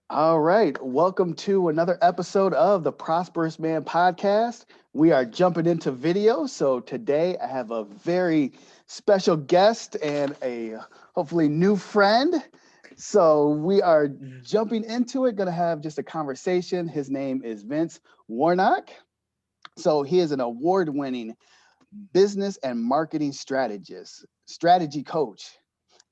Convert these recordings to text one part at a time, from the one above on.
All right. Welcome to another episode of the Prosperous Man Podcast. We are jumping into video. So today I have a very special guest and a hopefully new friend. So we are jumping into it, going to have just a conversation. His name is Vince Warnock. So he is an award-winning business and marketing strategist, strategy coach,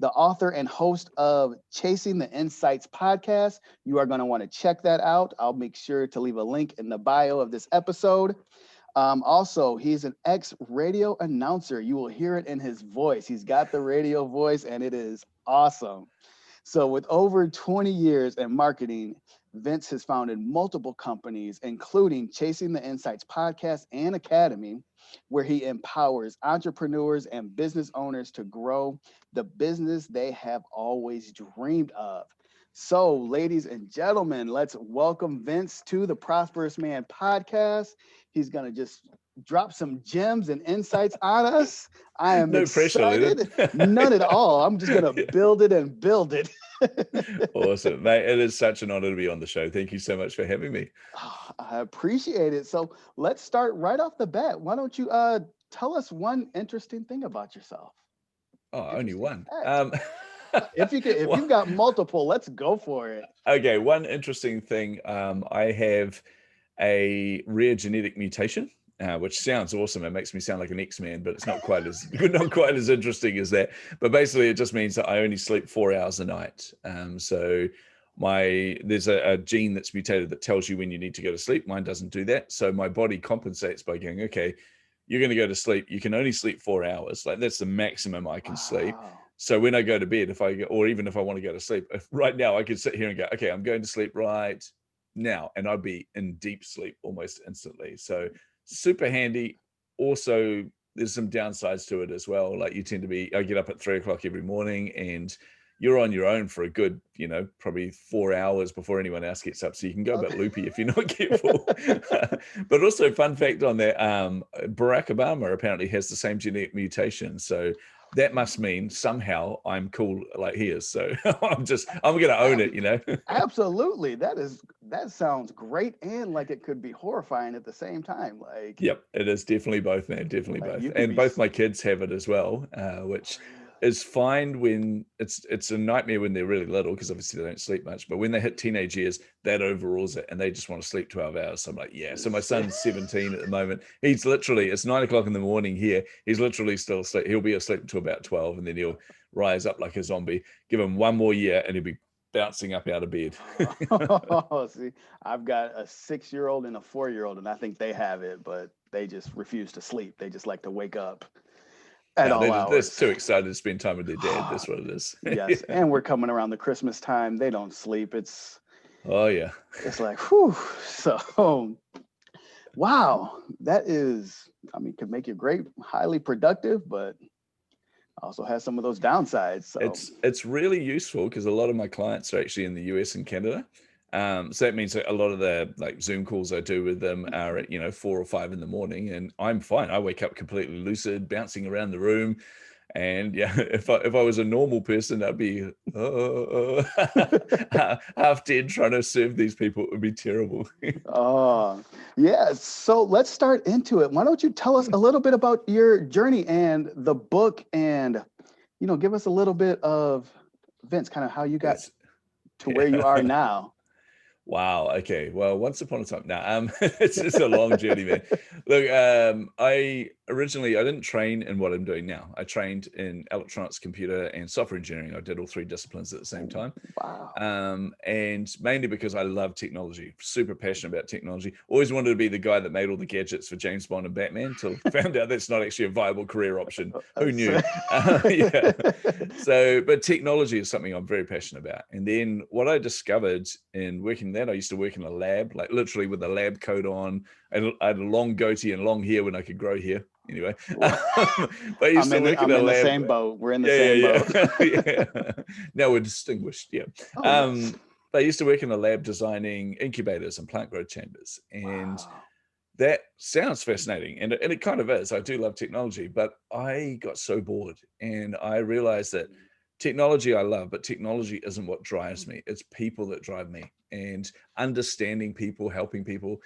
the author and host of Chasing the Insights podcast. You are going to want to check that out. I'll make sure to leave a link in the bio of this episode. Also, he's an ex-radio announcer. You will hear it in his voice. He's got the radio voice, and it is awesome. So with over 20 years in marketing, Vince has founded multiple companies, including Chasing the Insights podcast and Academy, where he empowers entrepreneurs and business owners to grow the business they have always dreamed of. So, ladies and gentlemen, let's welcome Vince to the Prosperous Man podcast. He's going to just drop some gems and insights on us. I am No pressure, excited. Leonard. None at all. I'm just going to build it and build it. Awesome, mate. It is such an honor to be on the show. Thank you so much for having me. Oh, I appreciate it. So let's start right off the bat. Why don't you tell us one interesting thing about yourself? Oh, only Interesting one. fact. If you've got multiple, let's go for it. Okay, one interesting thing. I have a rare genetic mutation, which sounds awesome. It makes me sound like an X-Man, but it's not quite as interesting as that. But basically, it just means that I only sleep 4 hours a night. So there's a gene that's mutated that tells you when you need to go to sleep. Mine doesn't do that. So my body compensates by going, okay, you're going to go to sleep. You can only sleep 4 hours. Like that's the maximum I can sleep. Wow. So when I go to bed, or even if I want to go to sleep, right now I could sit here and go, okay, I'm going to sleep right now, and I'd be in deep sleep almost instantly. So super handy. Also, there's some downsides to it as well. Like I get up at 3 o'clock every morning, and you're on your own for a good, probably 4 hours before anyone else gets up. So you can go a bit loopy if you're not careful. But also, fun fact on that, Barack Obama apparently has the same genetic mutation. So that must mean somehow I'm cool like he is. So I'm going to own it. Absolutely. That sounds great and like it could be horrifying at the same time. Like, Yep, it is definitely both, man. Definitely like both. you could And be both my kids have it as well, which really. is fine when it's a nightmare when they're really little because obviously they don't sleep much. But when they hit teenage years, that overrules it and they just want to sleep 12 hours. So I'm like, yeah. So my son's 17 at the moment. It's 9 o'clock in the morning here. He's literally still asleep. He'll be asleep until about 12 and then he'll rise up like a zombie. Give him one more year and he'll be bouncing up out of bed. Oh, see, I've got a 6-year-old and a 4-year-old, and I think they have it, but they just refuse to sleep. They just like to wake up at No, all they're just hours. too excited to spend time with their dad. That's what it is. Yes, and we're coming around the Christmas time. They don't sleep. Oh, yeah. It's like, whew. So, wow, that is, could make you great, highly productive, but also has some of those downsides. So It's really useful because a lot of my clients are actually in the US and Canada. So that means that a lot of the like Zoom calls I do with them are at 4 or 5 in the morning, and I'm fine. I wake up completely lucid, bouncing around the room. And yeah, if I was a normal person, I'd be half dead trying to serve these people. It would be terrible. Oh, yeah. So let's start into it. Why don't you tell us a little bit about your journey and the book and, give us a little bit of, Vince, kind of how you got It's, to where you are yeah. now. Wow. Okay. Well, once upon a time. Now, it's just a long journey, man. Look, I didn't train in what I'm doing now. I trained in electronics, computer, and software engineering. I did all three disciplines at the same time. Wow. And mainly because I love technology, super passionate about technology. Always wanted to be the guy that made all the gadgets for James Bond and Batman till found out that's not actually a viable career option. Who knew? Yeah. So, but technology is something I'm very passionate about. And then what I discovered in working that, I used to work in a lab, like literally with a lab coat on. I had a long goatee and long hair when I could grow hair. Anyway, but I used to work in a I'm in the lab. same boat. We're in the same boat. Yeah. Now we're distinguished. Yeah. Oh, yes. But I used to work in a lab designing incubators and plant growth chambers. And Wow. that sounds fascinating. And it kind of is. I do love technology, but I got so bored and I realized that technology I love, but technology isn't what drives me. It's people that drive me, and understanding people, helping people.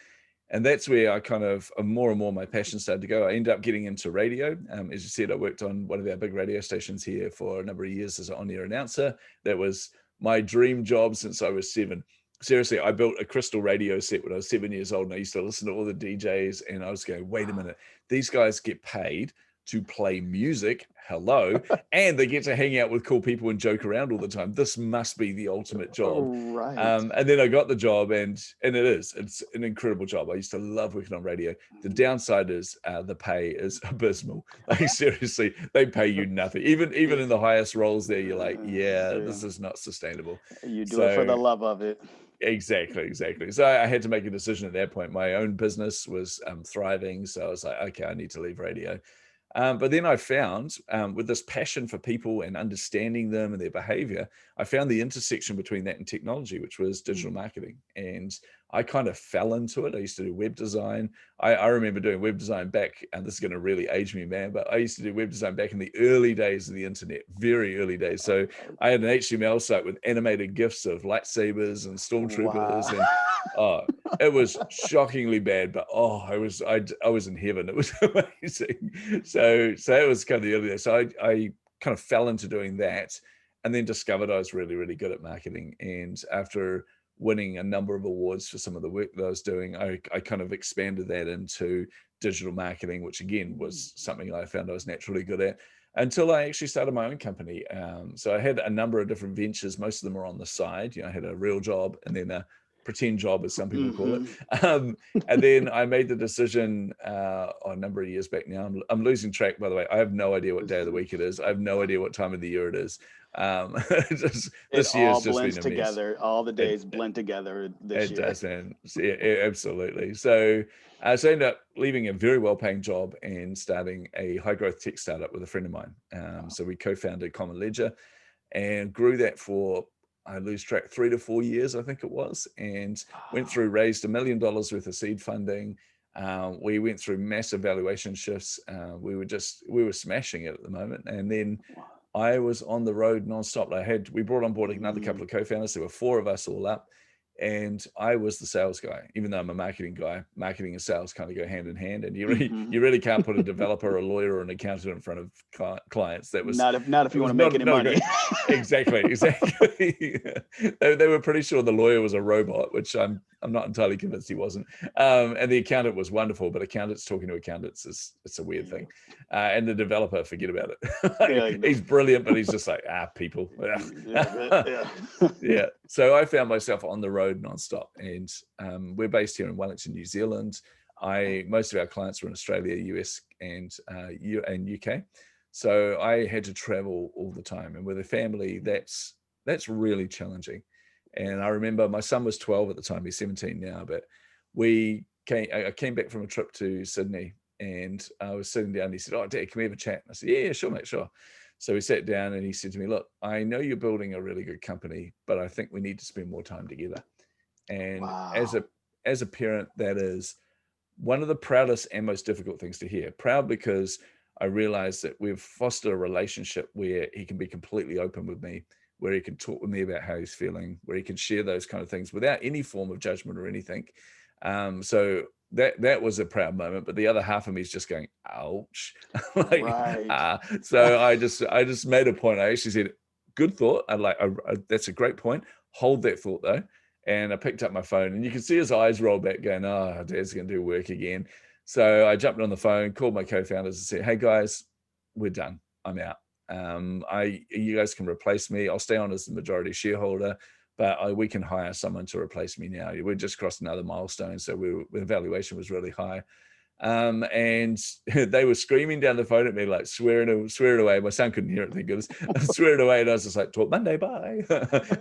And that's where I kind of more and more my passion started to go. I ended up getting into radio. As you said, I worked on one of our big radio stations here for a number of years as an on-air announcer. That was my dream job since I was 7. Seriously, I built a crystal radio set when I was 7 years old, and I used to listen to all the DJs, and I was going, wait a minute, these guys get paid to play music, hello, and they get to hang out with cool people and joke around all the time. This must be the ultimate job. Right. And then I got the job, and it's an incredible job. I used to love working on radio. The downside is the pay is abysmal. Like seriously, they pay you nothing. Even in the highest roles there, you're like, yeah, this is not sustainable. You do it for the love of it. Exactly. So I had to make a decision at that point. My own business was thriving, so I was like, okay, I need to leave radio. But then I found, with this passion for people and understanding them and their behavior, I found the intersection between that and technology, which was digital marketing. And I kind of fell into it. I used to do web design. I remember doing web design back, and this is going to really age me, man, but I used to do web design back in the early days of the internet, very early days. So I had an HTML site with animated GIFs of lightsabers and stormtroopers. Wow. And it was shockingly bad, but I was in heaven. It was amazing. So it was kind of the early days. So I kind of fell into doing that, and then discovered I was really, really good at marketing. And after winning a number of awards for some of the work that I was doing, I kind of expanded that into digital marketing, which again was something I found I was naturally good at, until I actually started my own company. So I had a number of different ventures. Most of them were on the side. I had a real job and then a pretend job, as some people call it. And then I made the decision a number of years back now. I'm losing track, by the way. I have no idea what day of the week it is. I have no idea what time of the year it is. This year has just been a together. mess. All the days blend together this year. It does, man. Yeah, absolutely. So I ended up leaving a very well-paying job and starting a high-growth tech startup with a friend of mine. So we co-founded Common Ledger and grew that for, I lose track, 3 to 4 years, I think it was, and raised $1 million worth of seed funding. We went through massive valuation shifts. We were smashing it at the moment. And then I was on the road nonstop. We brought on board another couple of co-founders. There were 4 of us all up, and I was the sales guy. Even though I'm a marketing guy, marketing and sales kind of go hand in hand. And you really can't put a developer, a lawyer, or an accountant in front of clients. That was not if you want to make any money. Exactly. They were pretty sure the lawyer was a robot, which I'm not entirely convinced he wasn't. And the accountant was wonderful, but accountants talking to accountants it's a weird thing. And the developer, forget about it. He's brilliant, but he's just like, people. Yeah. So I found myself on the road nonstop, and we're based here in Wellington, New Zealand. Most of our clients were in Australia, US, and UK. So I had to travel all the time, and with a family, that's really challenging. And I remember my son was 12 at the time; he's 17 now. But I came back from a trip to Sydney, and I was sitting down. And he said, "Oh, Dad, can we have a chat?" And I said, "Yeah, sure, mate, sure." So we sat down, and he said to me, "Look, I know you're building a really good company, but I think we need to spend more time together." And as a parent, that is one of the proudest and most difficult things to hear. Proud because I realized that we've fostered a relationship where he can be completely open with me, where he can talk with me about how he's feeling, where he can share those kind of things without any form of judgment or anything. So that was a proud moment, but the other half of me is just going, ouch. So I just made a point. I actually said, good thought. That's a great point. Hold that thought though. And I picked up my phone, and you can see his eyes roll back going, oh, Dad's going to do work again. So I jumped on the phone, called my co-founders and said, hey guys, we're done. I'm out. You guys can replace me. I'll stay on as the majority shareholder, but we can hire someone to replace me now. We just crossed another milestone. So the valuation was really high. And they were screaming down the phone at me, like swearing away. My son couldn't hear it, thank goodness. Swearing away. And I was just like, talk Monday, bye.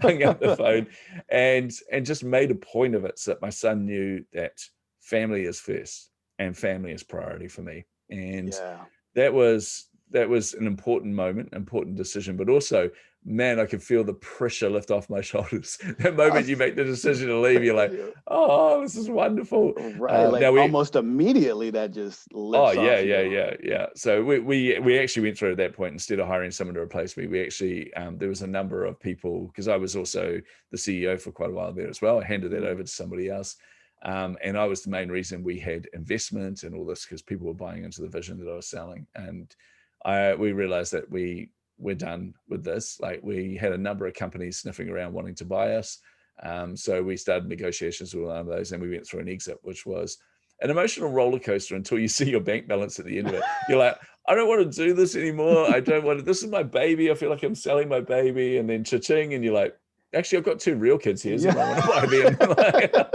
Hung up the phone and just made a point of it so that my son knew that family is first and family is priority for me. And that was an important moment, important decision, but also man, I could feel the pressure lift off my shoulders. That moment you make the decision to leave, you're like, oh, this is wonderful. Right. Like Now we, almost immediately that just oh lifts yeah, off yeah, you. yeah. So we actually went through at that point, instead of hiring someone to replace me, we actually there was a number of people, because I was also the CEO for quite a while there as well. I handed that over to somebody else. And I was the main reason we had investment and all this, because people were buying into the vision that I was selling. And we realized that we're done with this. Like, we had a number of companies sniffing around wanting to buy us. So we started negotiations with one of those, and we went through an exit, which was an emotional roller coaster until you see your bank balance at the end of it. You're like, I don't want to do this anymore. I don't want to, this is my baby. I feel like I'm selling my baby. And then cha-ching, and you're like, actually, I've got 2 real kids here. So I want to buy them.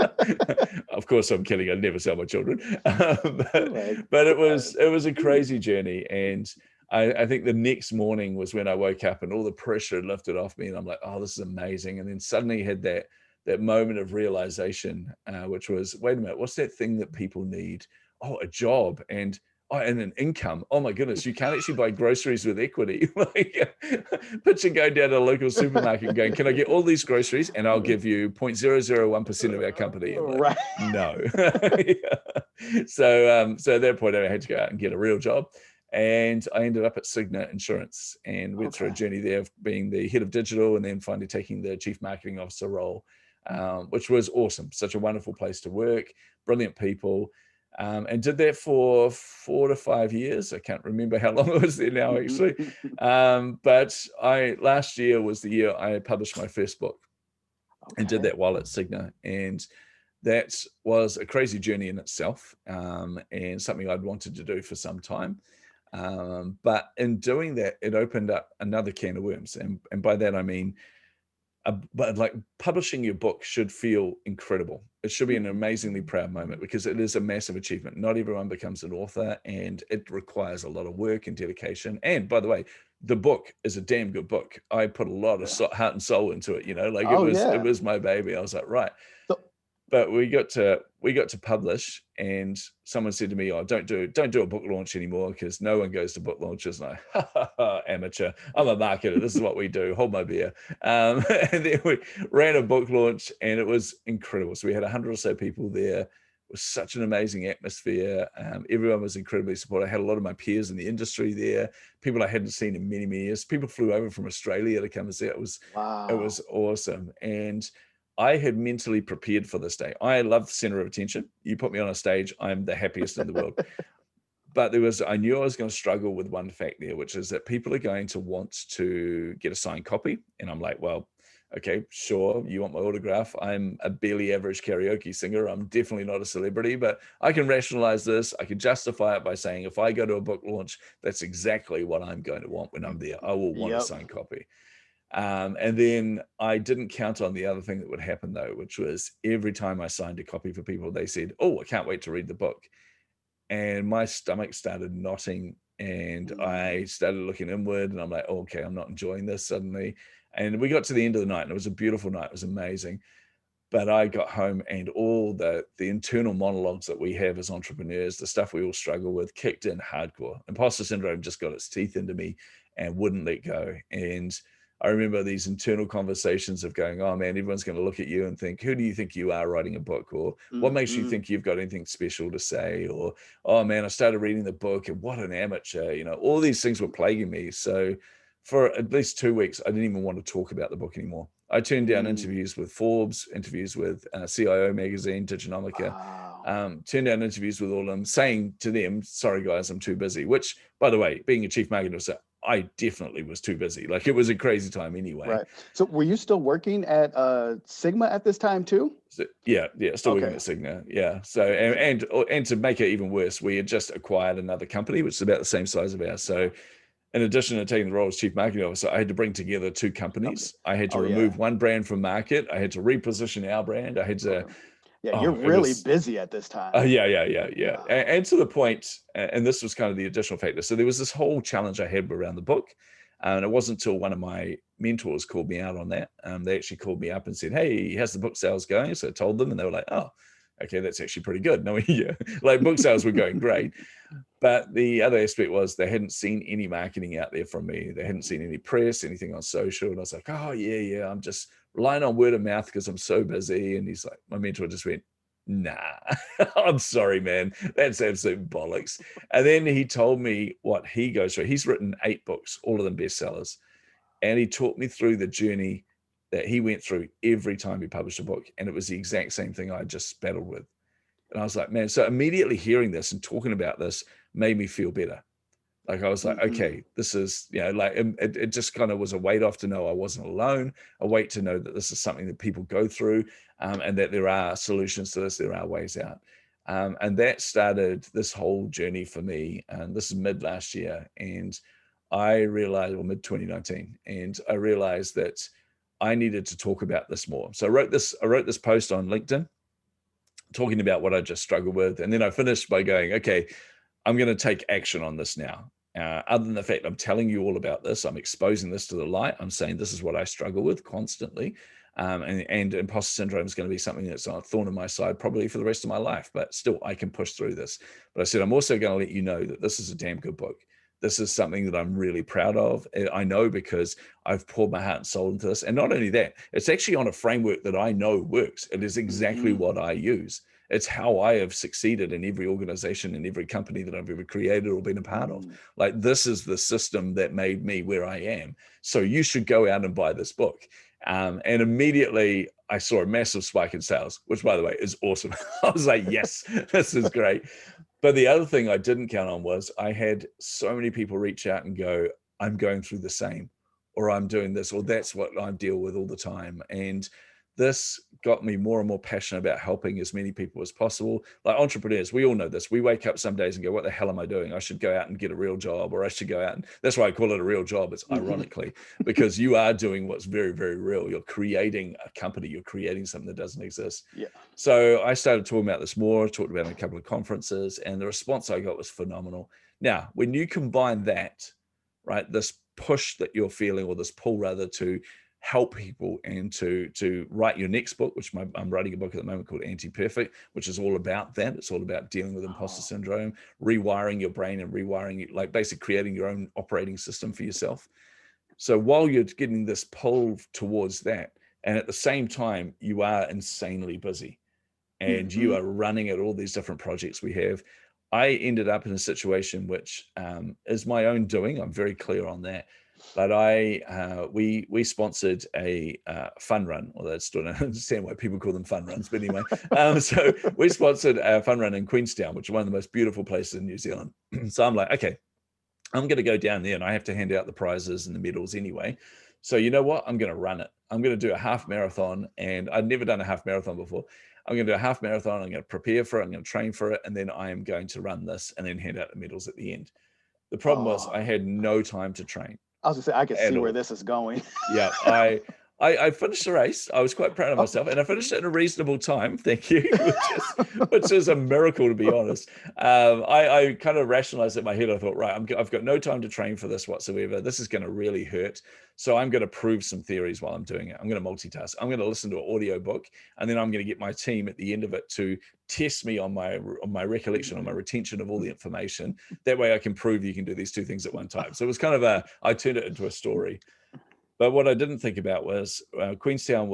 Of course, I'm kidding. I'd never sell my children. But it was a crazy journey. And I think the next morning was when I woke up and all the pressure had lifted off me. And I'm like, oh, this is amazing. And then suddenly had that moment of realization, which was, wait a minute, what's that thing that people need? Oh, a job. And an income. Oh my goodness, you can't actually buy groceries with equity. Like, picture going down to a local supermarket and going, can I get all these groceries and I'll give you 0.001% of our company? I'm like, Right. no. So at that point, I had to go out and get a real job. And I ended up at Cigna Insurance and went through a journey there of being the head of digital, and then finally taking the chief marketing officer role, which was awesome. Such a wonderful place to work, brilliant people. And did that for 4 to 5 years. I can't remember how long I was there now, actually. But last year was the year I published my first book, and did that while at Cigna. And that was a crazy journey in itself, and something I'd wanted to do for some time. But in doing that, it opened up another can of worms. And by that, I mean, but like, publishing your book should feel incredible. It should be an amazingly proud moment, because it is a massive achievement. Not everyone becomes an author, and it requires a lot of work and dedication. And by the way, the book is a damn good book. I put a lot of heart and soul into it, like it was my baby. I was like, right. But we got to publish, and someone said to me, "Oh, don't do a book launch anymore, because no one goes to book launches." And amateur. I'm a marketer. This is what we do. Hold my beer. And then we ran a book launch, and it was incredible. So we had 100 or so people there. It was such an amazing atmosphere. Everyone was incredibly supportive. I had a lot of my peers in the industry there, people I hadn't seen in many, many years. People flew over from Australia to come and see it. It was awesome. And I had mentally prepared for this day. I love the center of attention. You put me on a stage, I'm the happiest in the world. But I knew I was going to struggle with one fact there, which is that people are going to want to get a signed copy. And I'm like, well, okay, sure, you want my autograph. I'm a barely average karaoke singer. I'm definitely not a celebrity, but I can rationalize this. I can justify it by saying, if I go to a book launch, that's exactly what I'm going to want when I'm there. I will want a signed copy. And then I didn't count on the other thing that would happen, though, which was every time I signed a copy for people, they said, "Oh, I can't wait to read the book." And my stomach started knotting, and I started looking inward, and I'm like, oh, okay, I'm not enjoying this suddenly. And we got to the end of the night, and it was a beautiful night. It was amazing. But I got home, and all the internal monologues that we have as entrepreneurs, the stuff we all struggle with, kicked in hardcore. Imposter syndrome just got its teeth into me and wouldn't let go. And I remember these internal conversations of going, oh man, everyone's going to look at you and think, who do you think you are writing a book? Or what makes you think you've got anything special to say? Or, oh man, I started reading the book and what an amateur, all these things were plaguing me. So for at least 2 weeks, I didn't even want to talk about the book anymore. I turned down interviews with Forbes, interviews with CIO magazine, Diginomica, turned down interviews with all of them, saying to them, sorry guys, I'm too busy, which by the way, being a chief marketing officer, I definitely was too busy. Like, it was a crazy time anyway. Right. So were you still working at Sigma at this time too? So, yeah, still working at Cigna. Yeah. So and to make it even worse, we had just acquired another company which is about the same size of ours. So in addition to taking the role as chief marketing officer, I had to bring together 2 companies. I had to remove one brand from market. I had to reposition our brand. I had to. Yeah, you're really busy at this time. Yeah. And to the point, and this was kind of the additional factor. So there was this whole challenge I had around the book. And it wasn't until one of my mentors called me out on that. They actually called me up and said, hey, how's the book sales going? So I told them, and they were like, oh, okay, that's actually pretty good. No, yeah, like book sales were going great. But the other aspect was they hadn't seen any marketing out there from me. They hadn't seen any press, anything on social. And I was like, oh, yeah, I'm just relying on word of mouth because I'm so busy. And he's like, my mentor just went, nah, I'm sorry, man. That's absolute bollocks. And then he told me what he goes through. He's written 8 books, all of them bestsellers. And he taught me through the journey that he went through every time he published a book. And it was the exact same thing I just battled with. And I was like, man, so immediately hearing this and talking about this made me feel better. Like I was like, okay, this is, like it just kind of was a weight off to know I wasn't alone, a weight to know that this is something that people go through, and that there are solutions to this, there are ways out. And that started this whole journey for me. And this is mid last year. And I realized, well, mid 2019, and I realized that I needed to talk about this more. So I wrote this post on LinkedIn talking about what I just struggled with. And then I finished by going, okay, I'm going to take action on this now. Other than the fact I'm telling you all about this, I'm exposing this to the light. I'm saying this is what I struggle with constantly. And imposter syndrome is going to be something that's a thorn in my side probably for the rest of my life, but still I can push through this. But I said, I'm also going to let you know that this is a damn good book. This is something that I'm really proud of. I know because I've poured my heart and soul into this. And not only that, it's actually on a framework that I know works. It is exactly what I use. It's how I have succeeded in every organization and every company that I've ever created or been a part of. Like, this is the system that made me where I am. So you should go out and buy this book. And immediately I saw a massive spike in sales, which, by the way, is awesome. I was like, yes, this is great. But the other thing I didn't count on was I had so many people reach out and go, I'm going through the same, or I'm doing this, or that's what I deal with all the time. And this got me more and more passionate about helping as many people as possible. Like entrepreneurs, we all know this. We wake up some days and go, what the hell am I doing? I should go out and get a real job, or I should go out. And that's why I call it a real job. It's ironically, because you are doing what's very, very real. You're creating a company. You're creating something that doesn't exist. Yeah. So I started talking about this more, talked about it in a couple of conferences, and the response I got was phenomenal. Now, when you combine that, right, this push that you're feeling, or this pull rather, to help people and to write your next book, which I'm writing a book at the moment called Anti-Perfect, which is all about that. It's all about dealing with imposter syndrome, rewiring your brain and rewiring, like basically creating your own operating system for yourself. So while you're getting this pull towards that, and at the same time, you are insanely busy and you are running at all these different projects we have, I ended up in a situation which is my own doing. I'm very clear on that. But we sponsored a fun run, although I still don't understand why people call them fun runs. But anyway, so we sponsored a fun run in Queenstown, which is one of the most beautiful places in New Zealand. So I'm like, okay, I'm going to go down there and I have to hand out the prizes and the medals anyway. So you know what? I'm going to run it. I'm going to do a half marathon, and I'd never done a half marathon before. I'm going to do a half marathon. I'm going to prepare for it. I'm going to train for it. And then I am going to run this and then hand out the medals at the end. The problem was I had no time to train. I was gonna say, I can see where this is going. Yeah, I finished the race. I was quite proud of myself, and I finished it in a reasonable time. Thank you, which is a miracle, to be honest. I kind of rationalized it in my head. I thought, right, I've got no time to train for this whatsoever. This is going to really hurt. So I'm going to prove some theories while I'm doing it. I'm going to multitask. I'm going to listen to an audio book, and then I'm going to get my team at the end of it to test me on my recollection, on my retention of all the information. That way I can prove you can do these two things at one time. So it was kind of I turned it into a story. But what I didn't think about was Queenstown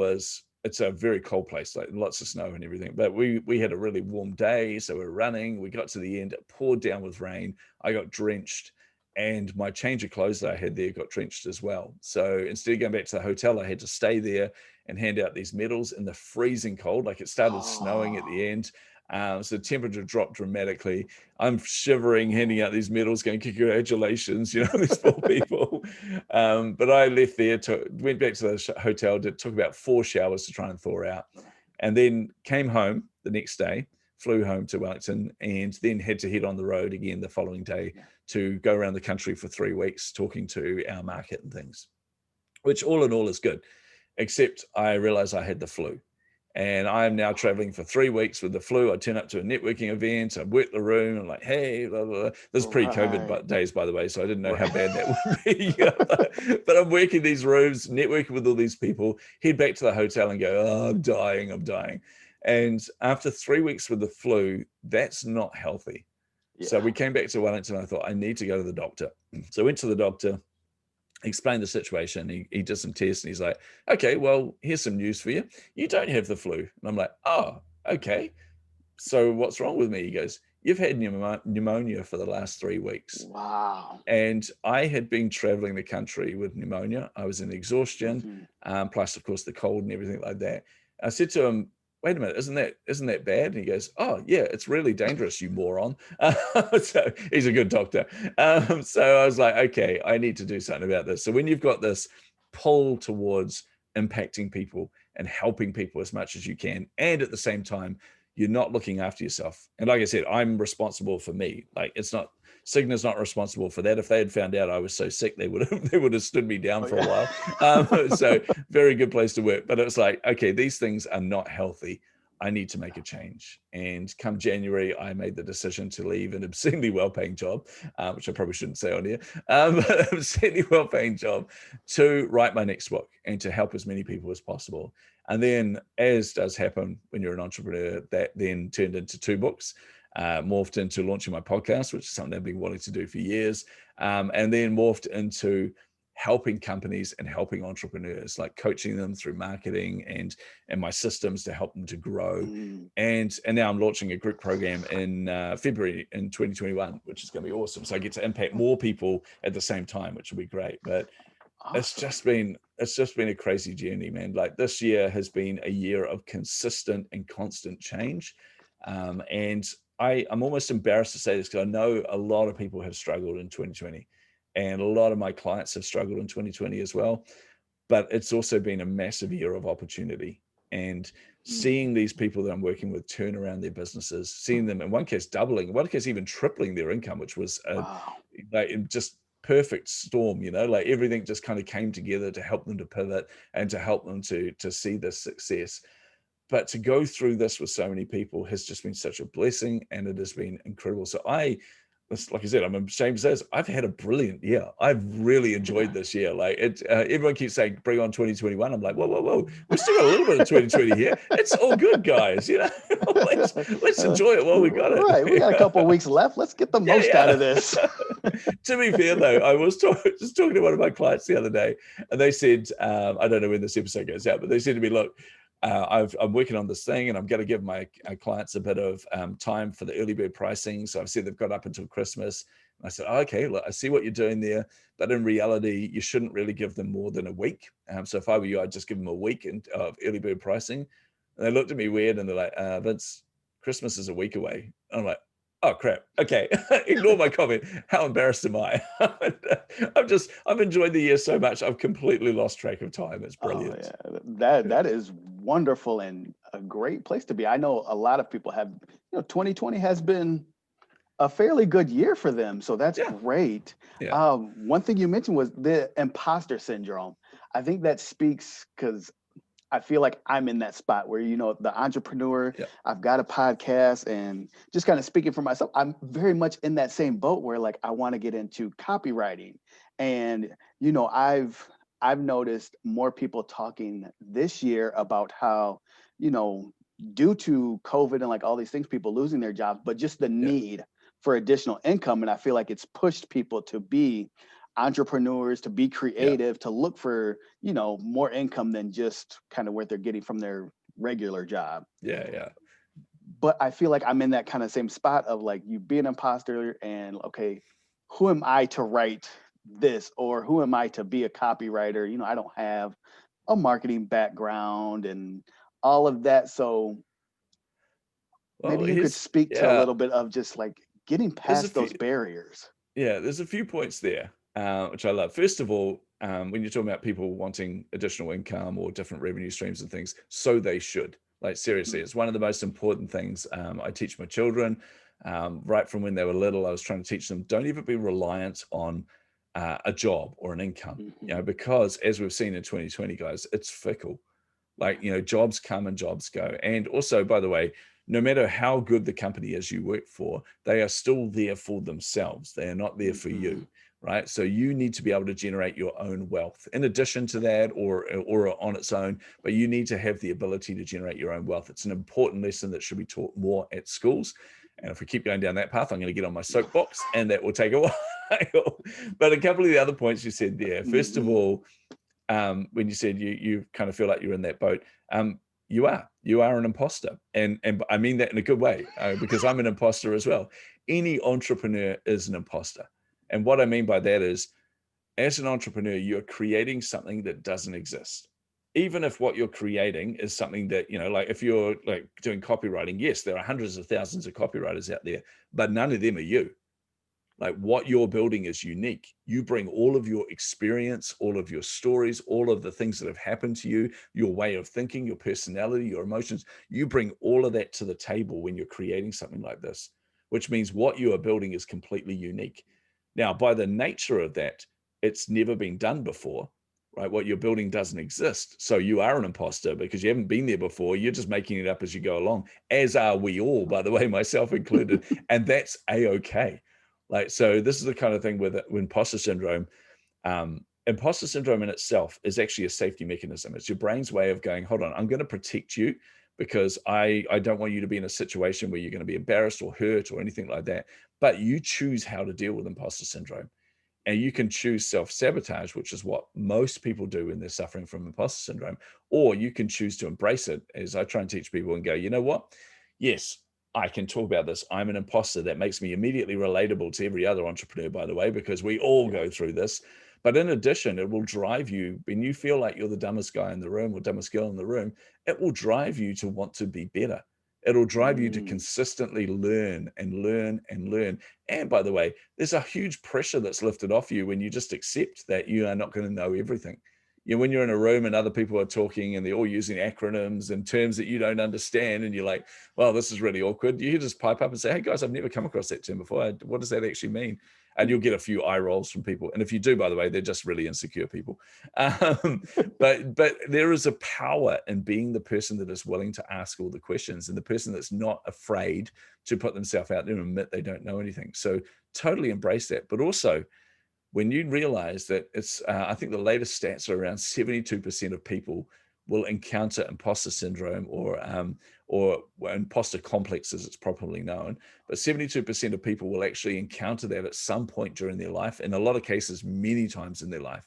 it's a very cold place, like lots of snow and everything. But we had a really warm day, so we were running. We got to the end, it poured down with rain. I got drenched, and my change of clothes that I had there got drenched as well. So instead of going back to the hotel, I had to stay there and hand out these medals in the freezing cold. Like it started snowing at the end. So the temperature dropped dramatically. I'm shivering, handing out these medals, going, congratulations, these poor people. But I left there, went back to the hotel, took about 4 showers to try and thaw out, and then came home the next day, flew home to Wellington, and then had to head on the road again the following day to go around the country for 3 weeks, talking to our market and things, which all in all is good, except I realized I had the flu. And I am now traveling for 3 weeks with the flu. I turn up to a networking event. I work the room. I'm like, hey, blah, blah, blah. This is pre-COVID days, by the way, so I didn't know how bad that would be. But I'm working these rooms, networking with all these people, head back to the hotel and go, oh, I'm dying. And after 3 weeks with the flu, that's not healthy. So Yeah. we came back to Wellington. I thought, I need to go to the doctor. So I went to the doctor, explained the situation. He did some tests and he's like, okay, well, here's some news for you. You don't have the flu. And I'm like, oh, okay. So what's wrong with me? He goes, you've had pneumonia for the last 3 weeks. Wow. And I had been traveling the country with pneumonia. I was in exhaustion, plus, of course, the cold and everything like that. I said to him, wait a minute, isn't that bad? And he goes, oh, yeah, it's really dangerous, you moron. So he's a good doctor. So I was like, okay, I need to do something about this. So when you've got this pull towards impacting people and helping people as much as you can, and at the same time, you're not looking after yourself. And like I said, I'm responsible for me. Like it's not, Cigna's not responsible for that. If they had found out I was so sick, they would have stood me down for a while. So very good place to work. But it was like, okay, these things are not healthy. I need to make a change. And come January, I made the decision to leave an obscenely well-paying job, which I probably shouldn't say on here, but an obscenely well-paying job to write my next book and to help as many people as possible. And then, as does happen when you're an entrepreneur, that then turned into 2 books, morphed into launching my podcast, which is something I've been wanting to do for years, and then morphed into helping companies and helping entrepreneurs, like coaching them through marketing and my systems to help them to grow. And now I'm launching a group program in February in 2021, which is going to be awesome. So I get to impact more people at the same time, which will be great. But awesome. It's just been a crazy journey, man. Like this year has been a year of consistent and constant change. And I'm almost embarrassed to say this because I know a lot of people have struggled in 2020. And a lot of my clients have struggled in 2020 as well. But it's also been a massive year of opportunity. And seeing these people that I'm working with turn around their businesses, seeing them in one case doubling, in one case even tripling their income, which was like just perfect storm, like everything just kind of came together to help them to pivot and to help them to see this success. But to go through this with so many people has just been such a blessing, and it has been incredible. So like I said, I'm ashamed to say this, I've had a brilliant year. I've really enjoyed this year. Like everyone keeps saying, bring on 2021. I'm like, whoa. We've still got a little bit of 2020 here. It's all good, guys. Let's enjoy it while we got it. Right. We got a couple of weeks left. Let's get the most out of this. To be fair, though, I was just talking to one of my clients the other day, and they said, I don't know when this episode goes out, but they said to me, look, I'm working on this thing and I'm going to give my clients a bit of time for the early bird pricing. So I've said they've got up until Christmas. And I said, okay, look, I see what you're doing there. But in reality, you shouldn't really give them more than a week. So if I were you, I'd just give them a week of early bird pricing. And they looked at me weird and they're like, Vince, Christmas is a week away. And I'm like, oh crap. Okay. Ignore my comment. How embarrassed am I? I've enjoyed the year so much. I've completely lost track of time. It's brilliant. Oh, yeah. That is wonderful and a great place to be. I know a lot of people have, 2020 has been a fairly good year for them. So that's great. Yeah. One thing you mentioned was the imposter syndrome. I think that speaks because I feel like I'm in that spot where, the entrepreneur, I've got a podcast, and just kind of speaking for myself, I'm very much in that same boat where like, I want to get into copywriting. And, I've noticed more people talking this year about how, due to COVID and like all these things, people losing their jobs, but just the need for additional income. And I feel like it's pushed people to be entrepreneurs, to be creative, to look for, more income than just kind of what they're getting from their regular job. Yeah. But I feel like I'm in that kind of same spot of like, you be an imposter and okay, who am I to write this, or who am I to be a copywriter? I don't have a marketing background and all of that. So maybe you could speak to a little bit of just like getting past those barriers. Yeah, there's a few points there, which I love. First of all, when you're talking about people wanting additional income or different revenue streams and things, so they should. Like seriously, it's one of the most important things I teach my children. Right from when they were little, I was trying to teach them, don't ever be reliant on a job or an income, because as we've seen in 2020, guys, it's fickle. Like, jobs come and jobs go. And also, by the way, no matter how good the company is you work for, they are still there for themselves. They are not there for you. right? So you need to be able to generate your own wealth in addition to that, or on its own, but you need to have the ability to generate your own wealth. It's an important lesson that should be taught more at schools. And if we keep going down that path, I'm going to get on my soapbox, and that will take a while. But a couple of the other points you said there, first of all, when you said you kind of feel like you're in that boat, you are an imposter, and I mean that in a good way, because I'm an imposter as well. Any entrepreneur is an imposter, and what I mean by that is, as an entrepreneur, you're creating something that doesn't exist. Even if what you're creating is something that, like if you're like doing copywriting, yes, there are hundreds of thousands of copywriters out there, but none of them are you. Like what you're building is unique. You bring all of your experience, all of your stories, all of the things that have happened to you, your way of thinking, your personality, your emotions. You bring all of that to the table when you're creating something like this, which means what you are building is completely unique. Now, by the nature of that, it's never been done before, right? What you're building doesn't exist. So you are an imposter because you haven't been there before. You're just making it up as you go along, as are we all, by the way, myself included. And that's A-okay. Like, so this is the kind of thing with imposter syndrome. Imposter syndrome in itself is actually a safety mechanism. It's your brain's way of going, hold on, I'm going to protect you because I don't want you to be in a situation where you're going to be embarrassed or hurt or anything like that. But you choose how to deal with imposter syndrome. And you can choose self-sabotage, which is what most people do when they're suffering from imposter syndrome, or you can choose to embrace it, as I try and teach people and go, you know what? Yes, I can talk about this. I'm an imposter. That makes me immediately relatable to every other entrepreneur, by the way, because we all go through this. But in addition, it will drive you when you feel like you're the dumbest guy in the room or dumbest girl in the room. It will drive you to want to be better. It'll drive you to consistently learn and learn and learn. And by the way, there's a huge pressure that's lifted off you when you just accept that you are not going to know everything. When you're in a room and other people are talking and they're all using acronyms and terms that you don't understand, and you're like, well, this is really awkward. You just pipe up and say, hey guys, I've never come across that term before. What does that actually mean? And you'll get a few eye rolls from people. And if you do, by the way, they're just really insecure people. But there is a power in being the person that is willing to ask all the questions and the person that's not afraid to put themselves out there and admit they don't know anything. So totally embrace that. But also, when you realize that it's, I think the latest stats are around 72% of people will encounter imposter syndrome or imposter complex, as it's properly known. But 72% of people will actually encounter that at some point during their life. In a lot of cases, many times in their life.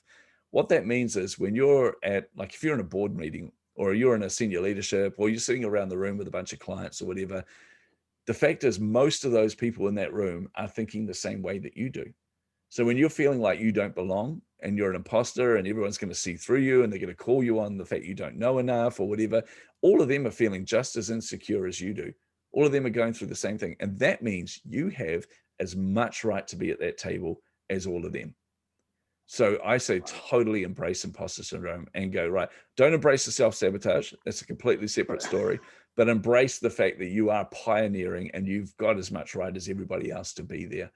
What that means is when you're at, like if you're in a board meeting or you're in a senior leadership or you're sitting around the room with a bunch of clients or whatever, the fact is most of those people in that room are thinking the same way that you do. So when you're feeling like you don't belong and you're an imposter and everyone's going to see through you and they're going to call you on the fact you don't know enough or whatever, all of them are feeling just as insecure as you do. All of them are going through the same thing. And that means you have as much right to be at that table as all of them. So I say totally embrace imposter syndrome and go, right, don't embrace the self-sabotage. That's a completely separate story. But embrace the fact that you are pioneering and you've got as much right as everybody else to be there.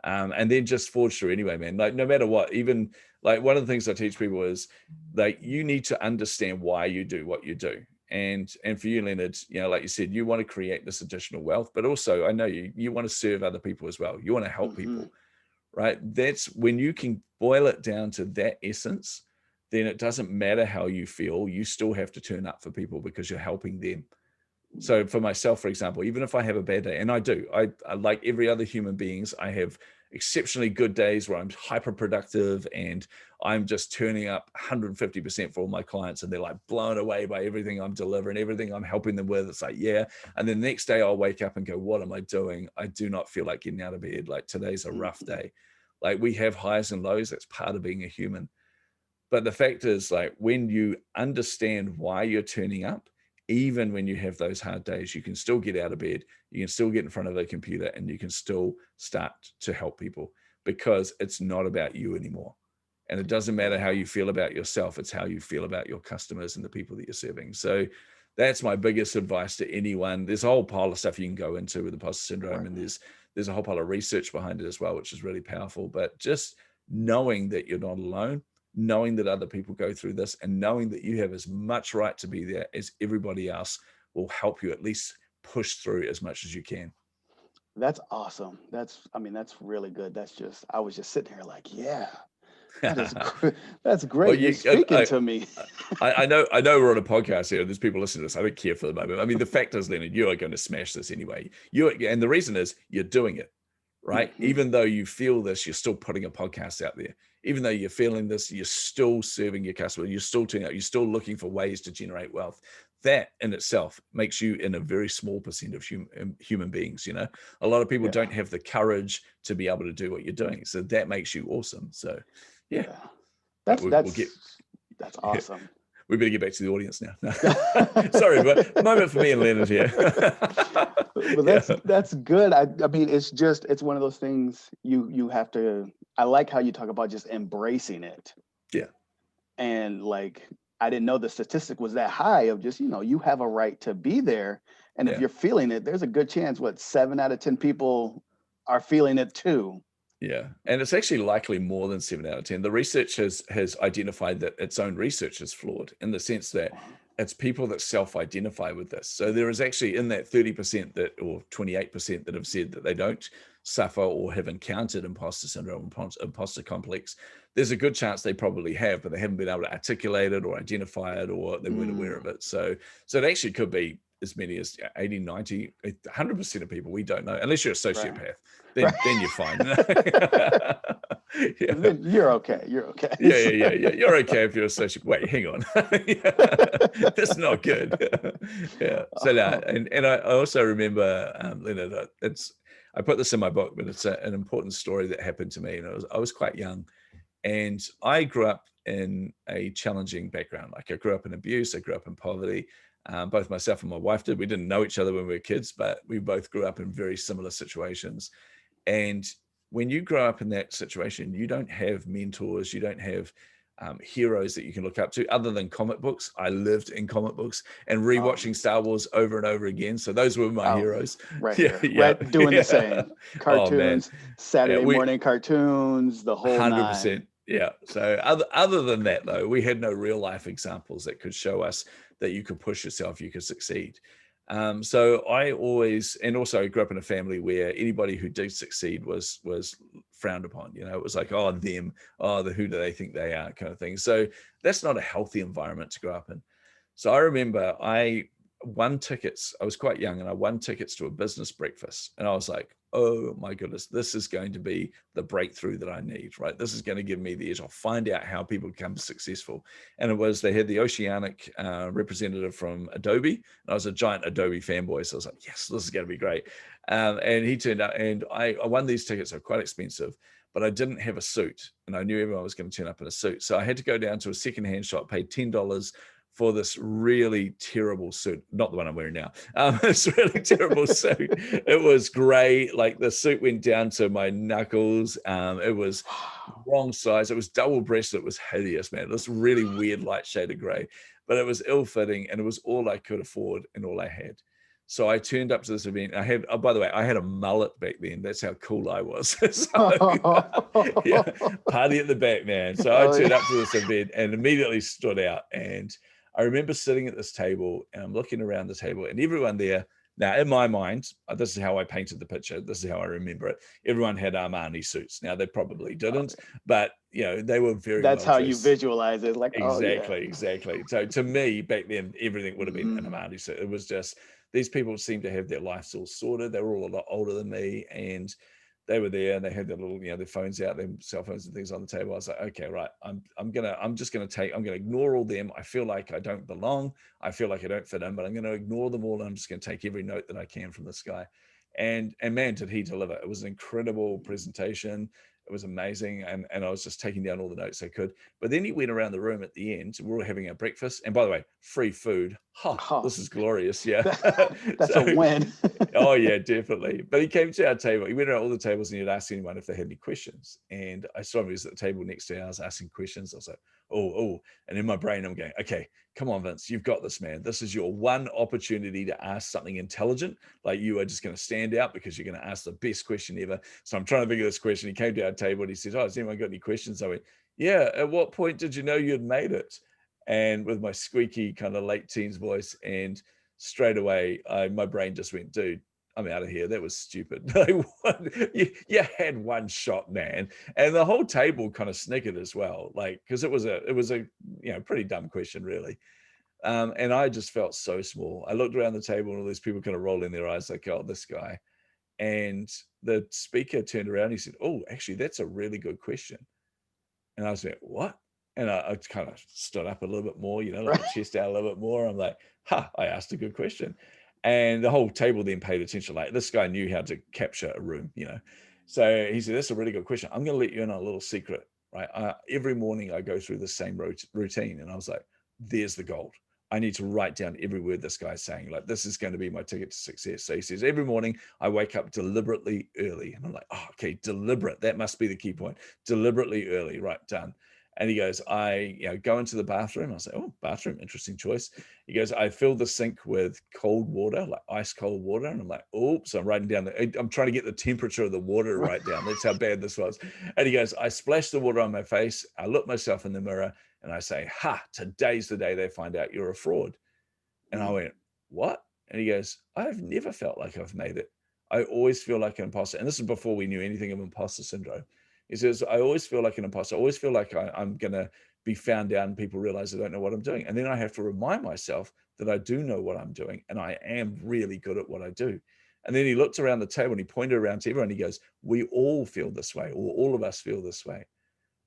And then just forge through anyway, man. Like no matter what, even like one of the things I teach people is like you need to understand why you do what you do. And for you, Leonard, like you said, you want to create this additional wealth, but also I know you want to serve other people as well. You want to help people, right? That's when you can boil it down to that essence, then it doesn't matter how you feel. You still have to turn up for people because you're helping them. So for myself, for example, even if I have a bad day, and I do, I like every other human beings, I have exceptionally good days where I'm hyper productive and I'm just turning up 150% for all my clients and they're like blown away by everything I'm delivering, everything I'm helping them with. It's like, yeah. And then the next day I'll wake up and go, what am I doing? I do not feel like getting out of bed. Like today's a rough day. Like we have highs and lows. That's part of being a human. But the fact is, like when you understand why you're turning up, even when you have those hard days, you can still get out of bed, you can still get in front of a computer and you can still start to help people because it's not about you anymore. And it doesn't matter how you feel about yourself, it's how you feel about your customers and the people that you're serving. So that's my biggest advice to anyone. There's a whole pile of stuff you can go into with imposter syndrome, and there's a whole pile of research behind it as well, which is really powerful. But just knowing that you're not alone, knowing that other people go through this, and knowing that you have as much right to be there as everybody else will help you at least push through as much as you can. That's awesome. That's really good. I was just sitting here like, yeah, that is great. That's Well, great. You're speaking to me. I know we're on a podcast here. There's people listening to this. I don't care for the moment. I mean, the fact is, Leonard, you are going to smash this anyway. And the reason is you're doing it, right? Mhm. Even though you feel this, you're still putting a podcast out there. Even though you're feeling this, you're still serving your customer. You're still turning out. You're still looking for ways to generate wealth. That in itself makes you in a very small percent of human beings. A lot of people Yeah, don't have the courage to be able to do what you're doing. So that makes you awesome. So, yeah, yeah. but That's we'll get. that's awesome. We better get back to the audience now. No. Sorry, but moment for me and Leonard here. But Yeah, that's good. I mean, it's one of those things you have to. I like how you talk about just embracing it, yeah, and like I didn't know the statistic was that high of just you have a right to be there, and if yeah, you're feeling it, there's a good chance 7 out of 10 people are feeling it too. yeah. And it's actually likely more than 7 out of 10. The research has identified that its own research is flawed in the sense that Wow. it's people that self-identify with this. So there is actually in that 30% that, or 28% that have said that they don't suffer or have encountered imposter syndrome, imposter complex. There's a good chance they probably have, but they haven't been able to articulate it or identify it, or they weren't aware of it. So it actually could be as many as 80, 90, 100% of people we don't know, unless you're a Right. sociopath, Right. then you're fine. Yeah. Then you're okay. You're okay. Yeah. You're okay if you're a social. Wait, hang on. That's not good. Yeah. So that, Oh, and I also remember, Leonard, I put this in my book, but it's an important story that happened to me. And I was quite young, and I grew up in a challenging background. Like I grew up in abuse, I grew up in poverty. Both myself and my wife did. We didn't know each other when we were kids, but we both grew up in very similar situations. And when you grow up in that situation, you don't have mentors, you don't have heroes that you can look up to other than comic books. I lived in comic books and um, rewatching Star Wars over and over again. So those were my oh, heroes. right Yeah, here, yeah, right, doing the yeah. same Oh man, cartoons, yeah, Saturday we morning cartoons, the whole nine. 100%. Yeah. So other than that, though, we had no real life examples that could show us that you could push yourself, you could succeed. So I always, and also I grew up in a family where anybody who did succeed was frowned upon. It was like, oh, them, oh, who do they think they are, kind of thing. So that's not a healthy environment to grow up in. So I remember I won tickets. I was quite young, and I won tickets to a business breakfast, and I was like, oh my goodness, this is going to be the breakthrough that I need, right? This is going to give me the edge. I'll find out how people become successful. And they had the Oceanic representative from Adobe, and I was a giant Adobe fanboy. So I was like, yes, this is going to be great. And he turned up, and I won these tickets. They're quite expensive, but I didn't have a suit, and I knew everyone was going to turn up in a suit. So I had to go down to a secondhand shop, pay $10 for this really terrible suit, not the one I'm wearing now. This really terrible suit. It was gray, like the suit went down to my knuckles. It was wrong size. It was double-breasted. It was hideous, man. This really weird light shade of gray, but it was ill-fitting, and it was all I could afford and all I had. So I turned up to this event. By the way, I had a mullet back then. That's how cool I was. So, yeah, party at the back, man. So I Oh turned yeah. up to this event and immediately stood out. And I remember sitting at this table, and I'm looking around the table, and everyone there. Now, in my mind, this is how I painted the picture. This is how I remember it. Everyone had Armani suits. Now, they probably Oh, didn't, yeah. but they were very That's well how you dressed. visualize it. Like, oh yeah. Exactly. So to me, back then, everything would have been an Mhm. Amadi. So it was just these people seemed to have their lives all sorted. They were all a lot older than me, and they were there, and they had their little, their phones out, their cell phones and things on the table. I was like, okay, right, I'm gonna ignore all them. I feel like I don't belong. I feel like I don't fit in, but I'm gonna ignore them all. And I'm just gonna take every note that I can from this guy. And man, did he deliver. It was an incredible presentation. It was amazing. And I was just taking down all the notes I could. But then he went around the room at the end. We were having our breakfast. And by the way, free food. Oh, This is glorious. Yeah. that's a So, win. oh, yeah, definitely. But he came to our table. He went around all the tables, and he'd ask anyone if they had any questions. And I saw him. He was at the table next to ours asking questions. I was like, oh. And in my brain, I'm going, okay, come on, Vince, you've got this, man. This is your one opportunity to ask something intelligent. Like, you are just going to stand out because you're going to ask the best question ever. So I'm trying to figure this question. He came to our table and he said, oh, has anyone got any questions? I went, yeah. At what point did you know you'd made it? And with my squeaky kind of late teens voice, and straight away, my brain just went, dude, I'm out of here. That was stupid. You had one shot, man. And the whole table kind of snickered as well. Like, cause it was a, pretty dumb question really. And I just felt so small. I looked around the table and all these people kind of rolling their eyes like, oh, this guy. And the speaker turned around. He said, oh, actually, that's a really good question. And I was like, what? And I kind of stood up a little bit more, let my chest out a little bit more. I'm like, I asked a good question. And the whole table then paid attention. Like, this guy knew how to capture a room, So he said, that's a really good question. I'm going to let you in on a little secret, right? Every morning I go through the same routine. And I was like, there's the gold. I need to write down every word this guy's saying. Like, this is going to be my ticket to success. So he says, every morning I wake up deliberately early. And I'm like, oh, okay, deliberate. That must be the key point. Deliberately early, right, done. And he goes, I go into the bathroom. I say, oh, bathroom, interesting choice. He goes, I fill the sink with cold water, like ice cold water. And I'm like, oops, I'm writing down, I'm trying to get the temperature of the water right down. That's how bad this was. And he goes, I splash the water on my face. I look myself in the mirror and I say, today's the day they find out you're a fraud. And I went, what? And he goes, I've never felt like I've made it. I always feel like an imposter. And this is before we knew anything of imposter syndrome. He says, I always feel like an imposter. I always feel like I'm going to be found out and people realize I don't know what I'm doing. And then I have to remind myself that I do know what I'm doing and I am really good at what I do. And then he looked around the table and he pointed around to everyone. He goes, we all feel this way, or all of us feel this way.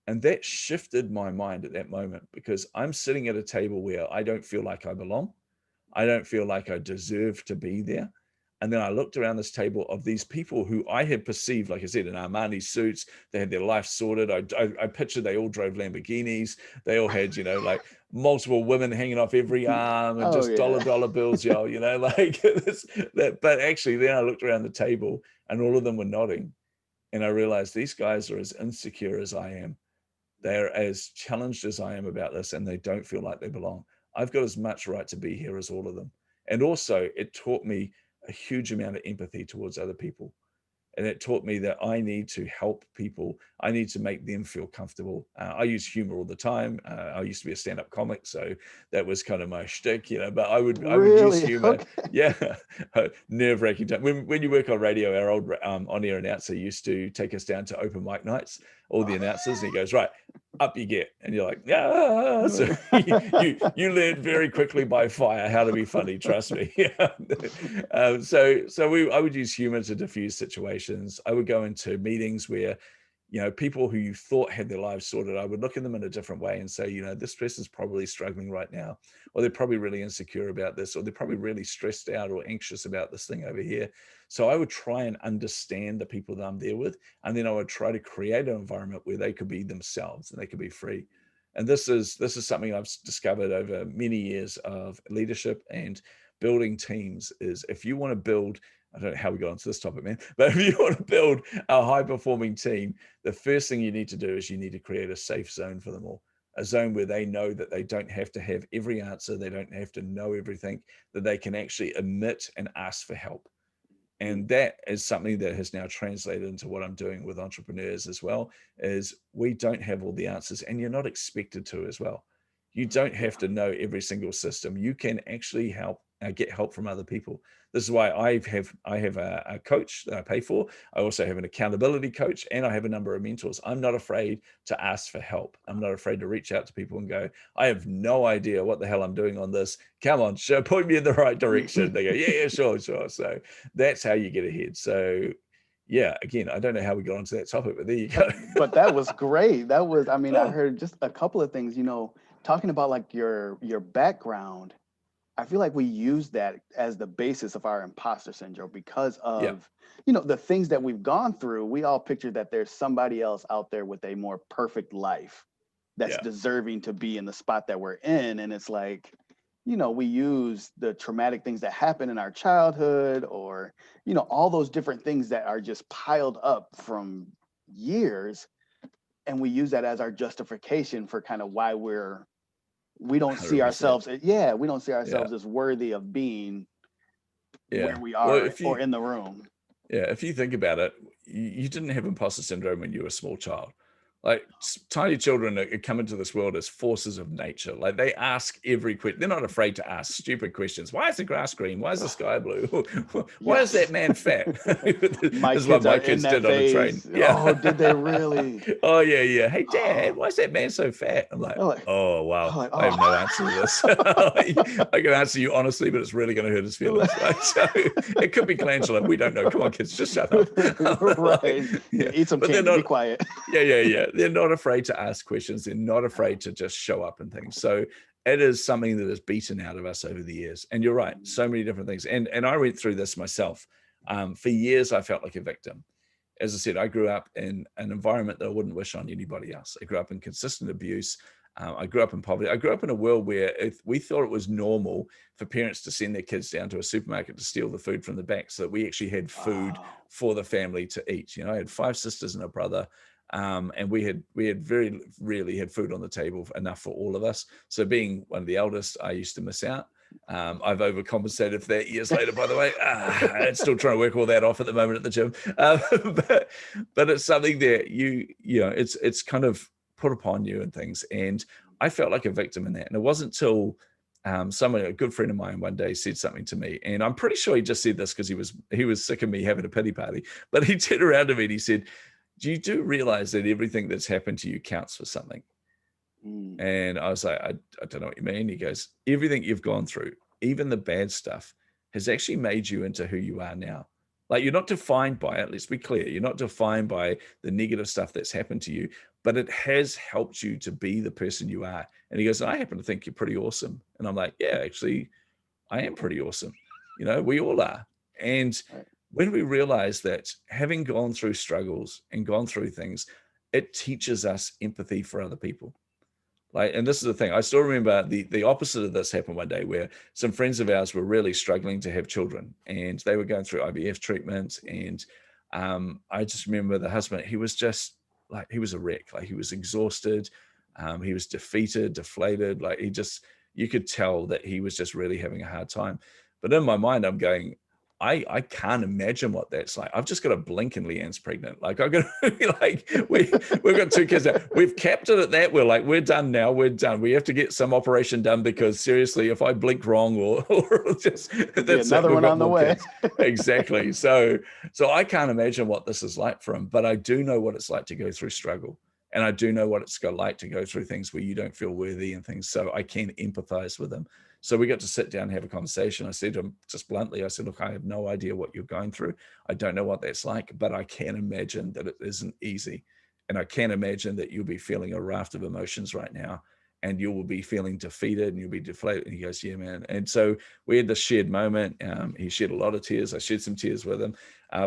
And that shifted my mind at that moment, because I'm sitting at a table where I don't feel like I belong. I don't feel like I deserve to be there. And then I looked around this table of these people who I had perceived, like I said, in Armani suits. They had their life sorted. I pictured they all drove Lamborghinis. They all had, like multiple women hanging off every arm and just dollar bills, like this, that. But actually, then I looked around the table and all of them were nodding. And I realized these guys are as insecure as I am. They're as challenged as I am about this, and they don't feel like they belong. I've got as much right to be here as all of them. And also, it taught me a huge amount of empathy towards other people. And it taught me that I need to help people. I need to make them feel comfortable. I use humor all the time. I used to be a stand-up comic, so that was kind of my shtick, but I would use humor. Okay. Yeah, nerve-wracking time. When you work on radio, our old on-air announcer used to take us down to open mic nights, all the announcers, and he goes, right, up you get. And you're like, yeah. So you learn very quickly by fire how to be funny, trust me. I would use humor to diffuse situations. I would go into meetings where, people who you thought had their lives sorted, I would look at them in a different way and say, this person's probably struggling right now, or they're probably really insecure about this, or they're probably really stressed out or anxious about this thing over here. So I would try and understand the people that I'm there with, and then I would try to create an environment where they could be themselves and they could be free. And this is something I've discovered over many years of leadership and building teams, is if you want to build, I don't know how we got onto this topic, man, but if you want to build a high-performing team, the first thing you need to do is you need to create a safe zone for them all, a zone where they know that they don't have to have every answer, they don't have to know everything, that they can actually admit and ask for help. And that is something that has now translated into what I'm doing with entrepreneurs as well, is we don't have all the answers, and you're not expected to as well. You don't have to know every single system. You can actually get help from other people. This is why I have a coach that I pay for. I also have an accountability coach, and I have a number of mentors. I'm not afraid to ask for help. I'm not afraid to reach out to people and go, I have no idea what the hell I'm doing on this. Come on, point me in the right direction. They go, yeah, sure. So that's how you get ahead. So yeah, again, I don't know how we got onto that topic, but there you go. But that was great. I heard just a couple of things, talking about like your background. I feel like we use that as the basis of our imposter syndrome because of, the things that we've gone through. We all picture that there's somebody else out there with a more perfect life that's deserving to be in the spot that we're in. And it's like, we use the traumatic things that happen in our childhood, or, all those different things that are just piled up from years. And we use that as our justification for kind of why we don't see 100%. ourselves. We don't see ourselves as worthy of being where we are, or in the room. Yeah. If you think about it, you didn't have imposter syndrome when you were a small child. Like tiny children are come into this world as forces of nature. Like they ask every question. They're not afraid to ask stupid questions. Why is the grass green? Why is the sky blue? Why is that man fat? My This is what kids my are in kids that did on a train. phase. Yeah. Oh, did they really? Oh yeah, yeah. Hey Oh, dad, why is that man so fat? I'm like, I'm like, oh wow, I'm like, I have no answer to this. I can answer you honestly, but it's really going to hurt his feelings. Right? So it could be calendula. We don't know. Come on, kids, just shut up. right. Yeah. Eat some But they're candy. Be not. quiet. Yeah, yeah, yeah. They're not afraid to ask questions. They're not afraid to just show up and things. So it is something that is beaten out of us over the years. And you're right, so many different things. And I went through this myself. For years, I felt like a victim. As I said, I grew up in an environment that I wouldn't wish on anybody else. I grew up in consistent abuse. I grew up in poverty. I grew up in a world where we thought it was normal for parents to send their kids down to a supermarket to steal the food from the back so that we actually had food for the family to eat. You know, I had 5 sisters and a brother. And we had very rarely had food on the table enough for all of us. So being one of the eldest, I used to miss out. I've overcompensated for that years later, by the way. I'm still trying to work all that off at the moment at the gym. But it's something that you know, it's kind of put upon you and things. And I felt like a victim in that. And it wasn't till someone, a good friend of mine, one day said something to me, and I'm pretty sure he just said this because he was sick of me having a pity party. But he turned around to me and he said, you do realize that everything that's happened to you counts for something? And I was like, I don't know what you mean. He goes, everything you've gone through, even the bad stuff, has actually made you into who you are now. Like you're not defined by it. Let's be clear. You're not defined by the negative stuff that's happened to you, but it has helped you to be the person you are. And he goes, I happen to think you're pretty awesome. And I'm like, yeah, actually, I am pretty awesome. You know, we all are. And when we realize that having gone through struggles and gone through things, it teaches us empathy for other people. Like, and this is the thing, I still remember the opposite of this happened one day where some friends of ours were really struggling to have children and they were going through IVF treatment. And I just remember the husband, he was just like, he was a wreck. Like he was exhausted. He was defeated, deflated. Like you could tell that he was just really having a hard time. But in my mind, I'm going, I can't imagine what that's like. I've just got to blink and Leanne's pregnant. Like I've got to like we've got 2 kids now. We've capped it at that. We're like, we're done now. We're done. We have to get some operation done because seriously, if I blink wrong or just that's another one on the way. Exactly. So I can't imagine what this is like for him, but I do know what it's like to go through struggle. And I do know what it's like to go through things where you don't feel worthy and things. So I can empathize with him. So we got to sit down and have a conversation. I said to him just bluntly, I said, look, I have no idea what you're going through. I don't know what that's like, but I can imagine that it isn't easy. And I can imagine that you'll be feeling a raft of emotions right now and you will be feeling defeated and you'll be deflated. And he goes, yeah, man. And so we had this shared moment. He shed a lot of tears. I shed some tears with him.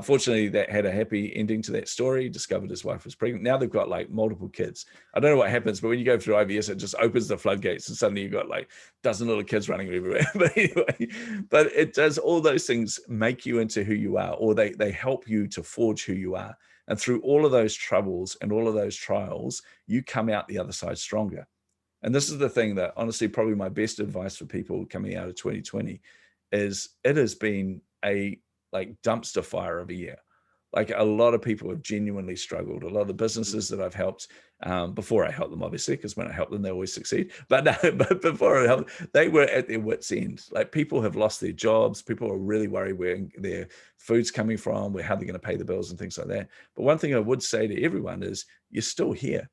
Fortunately, that had a happy ending to that story. He discovered his wife was pregnant. Now they've got like multiple kids. I don't know what happens, but when you go through IVF, it just opens the floodgates and suddenly you've got like a dozen little kids running everywhere. But anyway, but it does all those things make you into who you are, or they help you to forge who you are. And through all of those troubles and all of those trials, you come out the other side stronger. And this is the thing that honestly, probably my best advice for people coming out of 2020 is it has been a like dumpster fire of a year. Like a lot of people have genuinely struggled. A lot of the businesses that I've helped before I helped them, obviously, because when I help them, they always succeed. But but before I helped, they were at their wits' end. Like people have lost their jobs. People are really worried where their food's coming from, how they're going to pay the bills and things like that. But one thing I would say to everyone is you're still here.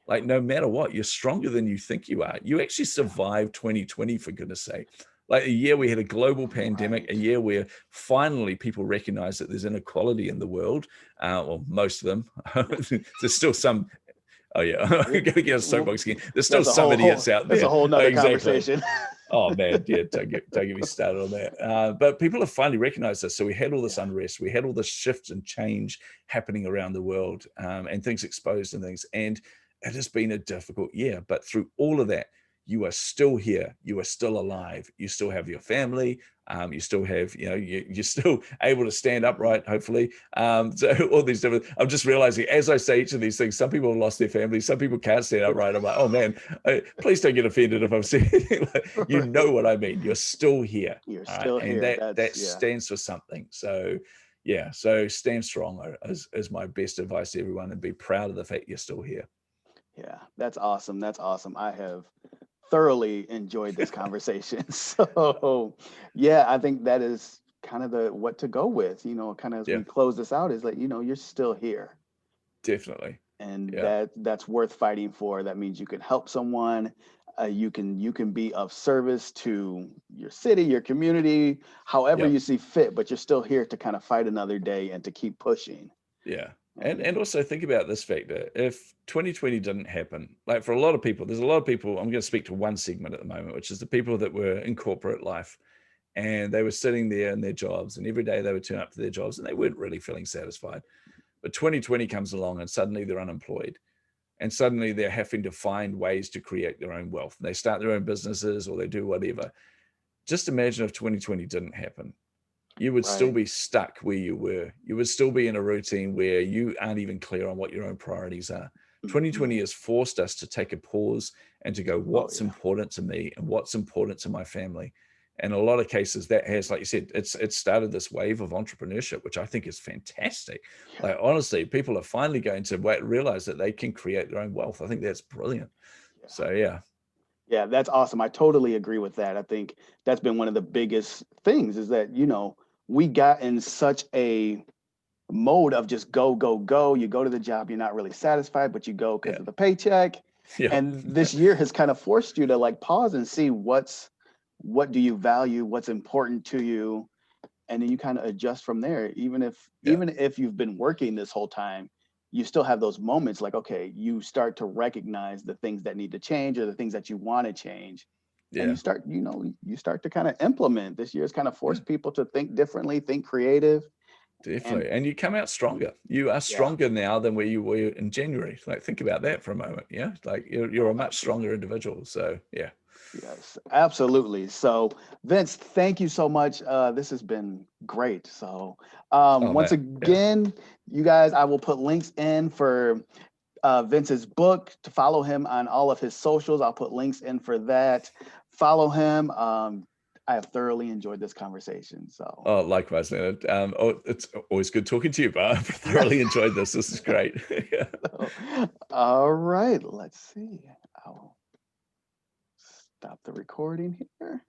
Like no matter what, you're stronger than you think you are. You actually survived 2020, for goodness sake. Like a year we had a global pandemic, a year where finally people recognize that there's inequality in the world. Well, most of them. There's still some. Oh yeah, I'm going to get a soapbox again. There's still some idiots out there. That's a whole nother conversation. Oh man, yeah, don't get me started on that. But people have finally recognized this. So we had all this unrest, we had all this shift and change happening around the world, and things exposed and things. And it has been a difficult year, but through all of that, you are still here. You are still alive. You still have your family. You still have, you're still able to stand upright, hopefully. So all these different, I'm just realizing as I say each of these things, some people have lost their families. Some people can't stand upright. I'm like, oh man, please don't get offended if I'm saying, you know what I mean. You're still here. You're still here. And that stands for something. So yeah, so stand strong is my best advice to everyone, and be proud of the fact you're still here. Yeah, that's awesome. That's awesome. I have thoroughly enjoyed this conversation. So, yeah, I think that is kind of the what to go with, kind of as Yeah, we close this out is like, you're still here. definitely. And Yeah, that's worth fighting for. That means you can help someone. You can be of service to your city, your community, however yeah, you see fit, but you're still here to kind of fight another day and to keep pushing. yeah. And And also think about this factor. If 2020 didn't happen, like for a lot of people, there's a lot of people, I'm going to speak to one segment at the moment, which is the people that were in corporate life, and they were sitting there in their jobs, and every day they would turn up to their jobs and they weren't really feeling satisfied. But 2020 comes along and suddenly they're unemployed. And suddenly they're having to find ways to create their own wealth. They start their own businesses or they do whatever. Just imagine if 2020 didn't happen. You would still right. be stuck where you were. You would still be in a routine where you aren't even clear on what your own priorities are. Mhm. 2020 has forced us to take a pause and to go, Oh what's yeah. important to me and what's important to my family? And in a lot of cases, that has, like you said, it's started this wave of entrepreneurship, which I think is fantastic. Yeah. Like honestly, people are finally going to realize that they can create their own wealth. I think that's brilliant. Yeah. So yeah, Yeah, that's awesome. I totally agree with that. I think that's been one of the biggest things is that, we got in such a mode of just go, go, go. You go to the job, you're not really satisfied, but you go because yeah, of the paycheck. yeah, And this year has kind of forced you to like pause and see what do you value, what's important to you, and then you kind of adjust from there. Even if yeah, you've been working this whole time, you still have those moments like, okay, you start to recognize the things that need to change or the things that you want to change. And yeah, you start to kind of implement. This year's kind of yeah. forced people to think differently, think creative. And Definitely. And you come out stronger. You are yeah. stronger now than where you were in January. Like think about that for a moment. Yeah. Like you're Oh, a much absolutely. stronger individual. So yeah. Yes, absolutely. So, Vince, thank you so much. This has been great. So, Oh once man. Yeah. again, you guys, I will put links in for Vince's book to follow him on all of his socials. I'll put links in for that. Follow him. I have thoroughly enjoyed this conversation. So, Oh, likewise, Leonard. It's always good talking to you, but I've thoroughly enjoyed this. This is great. Yeah. so, all right, let's see. I'll stop the recording here.